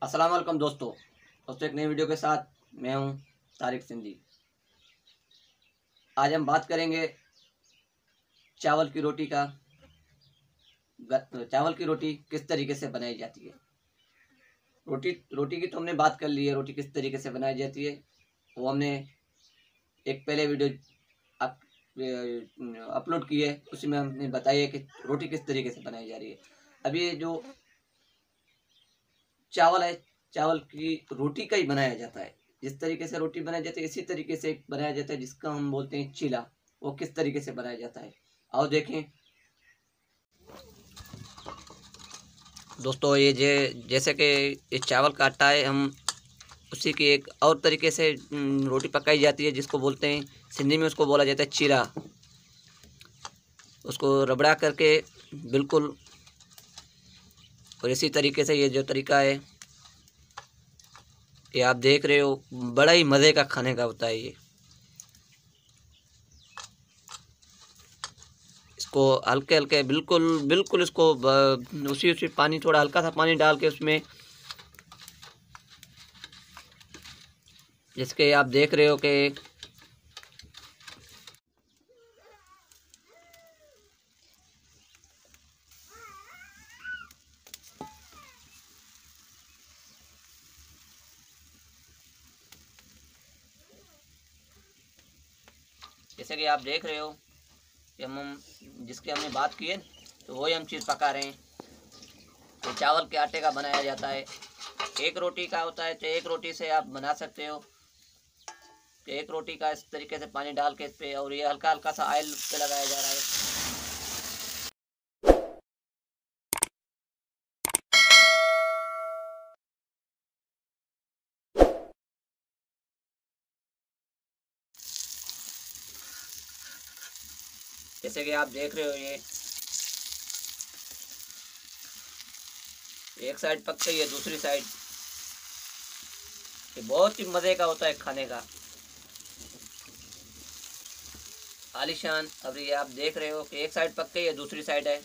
अस्सलाम वालेकुम दोस्तों एक नई वीडियो के साथ मैं हूं तारिक सिंधी। आज हम बात करेंगे चावल की रोटी का। चावल की रोटी किस तरीके से बनाई जाती है। रोटी की तो हमने बात कर ली है, रोटी किस तरीके से बनाई जाती है वो हमने एक पहले वीडियो अपलोड की है, उसी में हमने बताया कि रोटी किस तरीके से बनाई जा रही है। अब ये जो चावल है, चावल की रोटी का ही बनाया जाता है। जिस तरीके से रोटी बनाई जाती है इसी तरीके से बनाया जाता है, जिसका हम बोलते हैं चीला। वो किस तरीके से बनाया जाता है आओ देखें दोस्तों। जैसे कि ये चावल का आटा है, हम उसी की एक और तरीके से रोटी पकाई जाती है, जिसको बोलते हैं सिंधी में, उसको बोला जाता है चीरा। उसको रबड़ा करके बिल्कुल, और इसी तरीके से ये जो तरीका है ये आप देख रहे हो, बड़ा ही मज़े का खाने का होता है ये। इसको हल्के हल्के बिल्कुल बिल्कुल इसको उसी पानी, थोड़ा हल्का सा पानी डाल के उसमें, जिसके आप देख रहे हो कि जैसे कि आप देख रहे हो कि हम जिसकी हमने बात की है, तो वही हम चीज़ पका रहे हैं। ये चावल के आटे का बनाया जाता है। एक रोटी का होता है, तो एक रोटी से आप बना सकते हो कि एक रोटी का इस तरीके से पानी डाल के इस पे, और ये हल्का हल्का सा ऑयल पे लगाया जा रहा है। जैसे कि आप देख रहे हो, ये एक साइड पक गई है, दूसरी साइड। ये बहुत ही मज़े का होता है खाने का, आलीशान। अब ये आप देख रहे हो कि एक साइड पक गई है, दूसरी साइड है।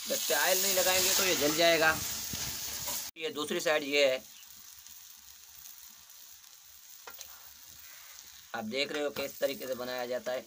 जब पे ऑयल नहीं लगाएंगे तो ये जल जाएगा। ये दूसरी साइड ये है, आप देख रहे हो कि इस तरीके से बनाया जाता है।